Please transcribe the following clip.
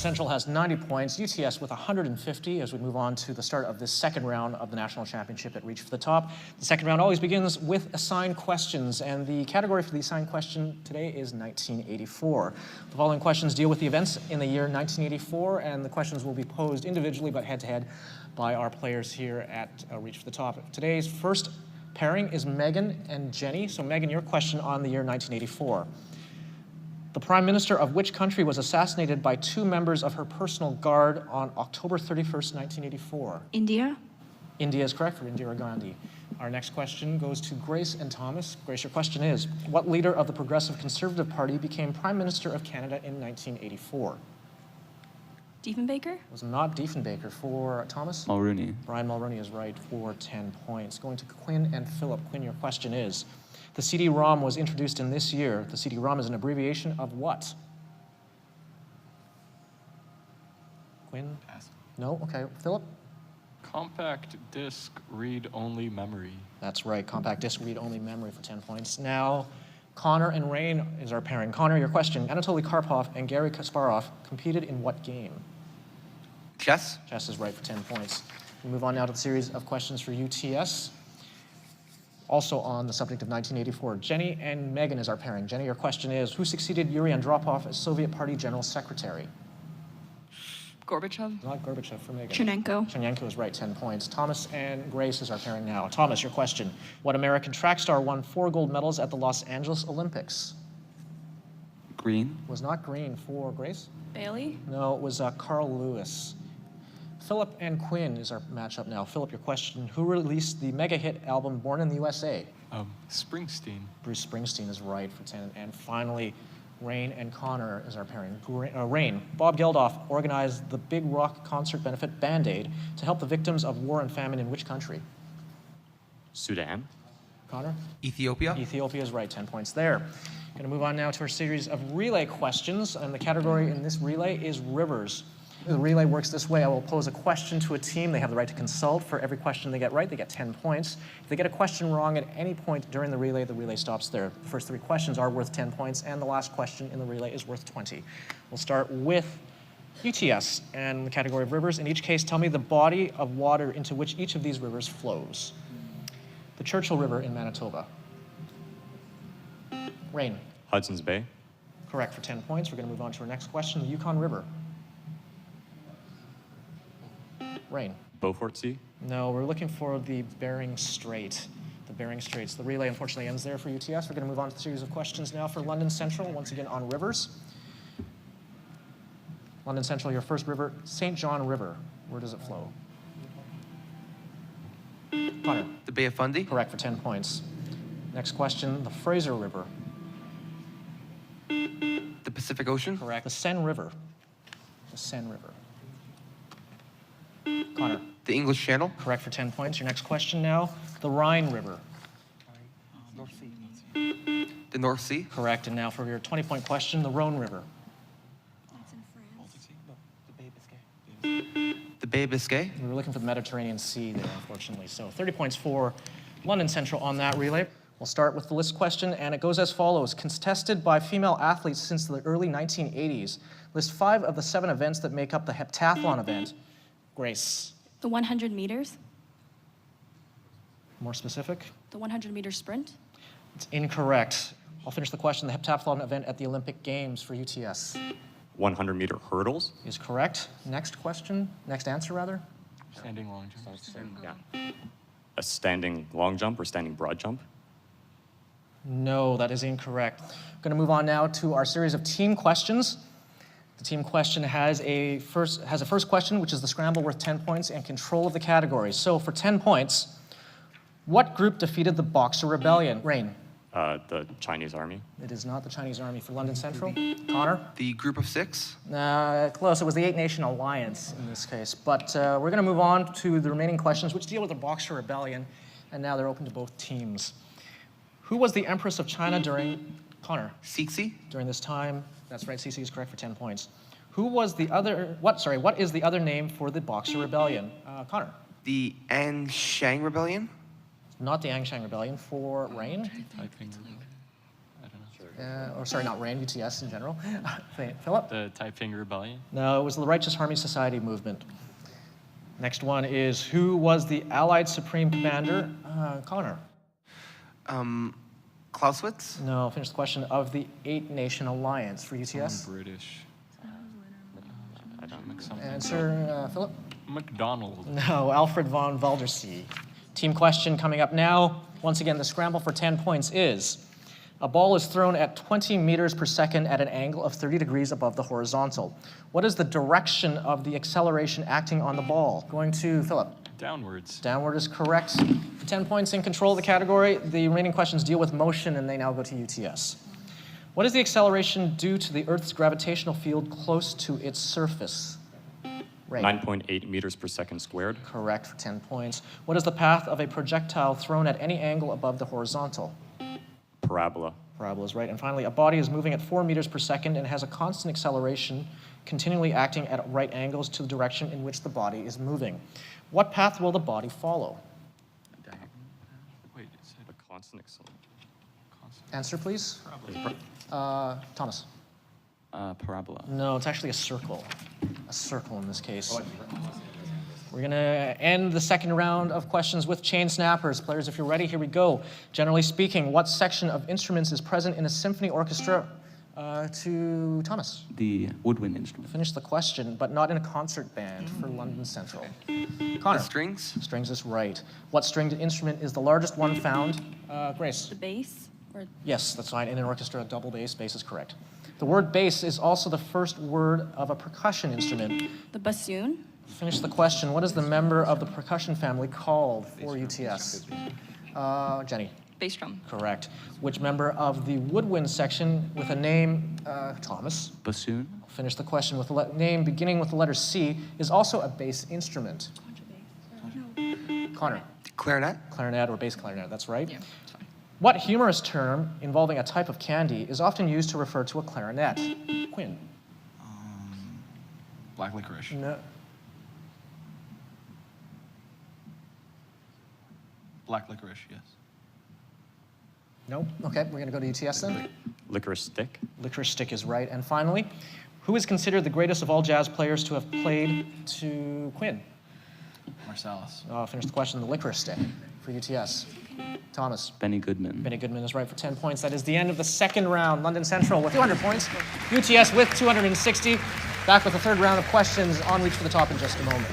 Central has 90 points, UTS with 150 as we move on to the start of this second round of the National Championship at Reach for the Top. The second round always begins with assigned questions, and the category for the assigned question today is 1984. The following questions deal with the events in the year 1984, and the questions will be posed individually but head-to-head by our players here at Reach for the Top. Today's first pairing is Megan and Jenny. So Megan, your question on the year 1984. The Prime Minister of which country was assassinated by two members of her personal guard on October 31st, 1984? India. India is correct for Indira Gandhi. Our next question goes to Grace and Thomas. Grace, your question is, what leader of the Progressive Conservative Party became Prime Minister of Canada in 1984? Diefenbaker? It was not Diefenbaker. For Thomas? Mulrooney. Brian Mulrooney is right for 10 points. Going to Quinn and Philip. Quinn, your question is, the CD-ROM was introduced in this year. The CD-ROM is an abbreviation of what? Quinn? Pass. No? Okay. Philip? Compact disc read-only memory. That's right. Compact disc read-only memory for 10 points. Now, Connor and Rain is our pairing. Connor, your question. Anatoly Karpov and Garry Kasparov competed in what game? Chess. Chess is right for 10 points. We move on now to the series of questions for UTS. Also on the subject of 1984, Jenny and Megan is our pairing. Jenny, your question is, who succeeded Yuri Andropov as Soviet Party General Secretary? Gorbachev. Not Gorbachev for Megan. Chernenko. Chernenko is right, 10 points. Thomas and Grace is our pairing now. Thomas, your question. What American track star won 4 gold medals at the Los Angeles Olympics? Green. Was not Green. For Grace? Bailey. No, it was Carl Lewis. Philip and Quinn is our matchup now. Philip, your question. Who released the mega hit album Born in the USA? Springsteen. Bruce Springsteen is right for 10. And finally, Rain and Connor is our pairing. Rain, Bob Geldof organized the Big Rock concert benefit Band-Aid to help the victims of war and famine in which country? Sudan. Connor? Ethiopia. Ethiopia is right, 10 points there. Going to move on now to our series of relay questions, and the category in this relay is rivers. The relay works this way. I will pose a question to a team. They have the right to consult. For every question they get right, they get 10 points. If they get a question wrong at any point during the relay stops there. The first 3 questions are worth 10 points, and the last question in the relay is worth 20. We'll start with UTS and the category of rivers. In each case, tell me the body of water into which each of these rivers flows. The Churchill River in Manitoba. Rain. Hudson's Bay. Correct for 10 points. We're going to move on to our next question, the Yukon River. Rain. Beaufort Sea. No, we're looking for the Bering Strait. The Bering Straits. The relay unfortunately ends there for UTS. We're going to move on to the series of questions now for London Central, once again on rivers. London Central, your first river, St. John River. Where does it flow? Connor. The Bay of Fundy. Correct for 10 points. Next question, the Fraser River. The Pacific Ocean. Correct. The Seine River. The Seine River. Connor. The English Channel. Correct for 10 points. Your next question now, the Rhine River. North Sea. The North Sea. Correct. And now for your 20-point question, the Rhone River. The Bay of Biscay. We were looking for the Mediterranean Sea there, unfortunately. So 30 points for London Central on that relay. We'll start with the list question, and it goes as follows. Contested by female athletes since the early 1980s. List 5 of the 7 events that make up the heptathlon event. Grace. The 100 meters. More specific? The 100-meter sprint. It's incorrect. I'll finish the question. The heptathlon event at the Olympic Games for UTS 100-meter hurdles. is correct. Next question, next answer rather. Standing long jump. Yeah. A standing long jump or standing broad jump. No, that is incorrect. I'm going to move on now to our series of team questions. The team question has a first question, which is the scramble worth 10 points and control of the category. So for 10 points, what group defeated the Boxer Rebellion? Rain. The Chinese army. It is not the Chinese army. For London Central. Connor. The Group of 6. Close. It was the 8-Nation Alliance in this case. But we're going to move on to the remaining questions, which deal with the Boxer Rebellion, and now they're open to both teams. Who was the Empress of China during Connor? Cixi. During this time, that's right, Cixi is correct for 10 points. What is the other name for the Boxer Rebellion? Connor. The Anshang Rebellion. Not the Angshan Rebellion. For Rain. Typing. I don't know. or sorry, not RAND, UTS in general. Philip? The Taiping Rebellion. No, it was the Righteous Harmony Society movement. Next one is, who was the Allied Supreme Commander? Connor? Clausewitz? No, finish the question. Of the 8-Nation Alliance for UTS? British. I don't know. Something. Answer, Philip? McDonald. No, Alfred von Waldersee. Team question coming up now. Once again, the scramble for 10 points is, a ball is thrown at 20 meters per second at an angle of 30 degrees above the horizontal. What is the direction of the acceleration acting on the ball? Going to Philip. Downwards. Downward is correct. For 10 points in control of the category, the remaining questions deal with motion, and they now go to UTS. What is the acceleration due to the Earth's gravitational field close to its surface? Ray. 9.8 meters per second squared. Correct for 10 points. What is the path of a projectile thrown at any angle above the horizontal? Parabola. Parabola is right. And finally, a body is moving at 4 meters per second and has a constant acceleration, continually acting at right angles to the direction in which the body is moving. What path will the body follow? Wait, it said A constant acceleration. constant. Answer, please. Thomas. Parabola. No, it's actually a circle. A circle in this case. We're going to end the second round of questions with chain snappers. Players, if you're ready, here we go. Generally speaking, what section of instruments is present in a symphony orchestra? To Thomas. The woodwind instrument. Finish the question, but not in a concert band for London Central. The Connor. strings? Strings is right. What stringed instrument is the largest one found? Grace. The bass? Or Yes, that's fine. In an orchestra, double bass. Bass is correct. The word bass is also the first word of a percussion instrument. the bassoon? Finish the question. What is the member of the percussion family called for UTS? Jenny. Bass drum. Correct. Which member of the woodwind section with a name, Thomas? Bassoon. Finish the question with a name beginning with the letter C is also a bass instrument. Connor. Clarinet? Clarinet or bass clarinet, that's right. Yeah, it's fine. What humorous term involving a type of candy is often used to refer to a clarinet? Quinn. Black licorice. No. Black licorice, yes. Nope. Okay, we're going to go to UTS then. Licorice stick. Licorice stick is right. And finally, who is considered the greatest of all jazz players to have played to Quinn? Marsalis. Finish the question. The licorice stick for UTS. Thomas. Benny Goodman. Benny Goodman is right for 10 points. That is the end of the second round. London Central with 200 points. UTS with 260. Back with the third round of questions on Reach for the Top in just a moment.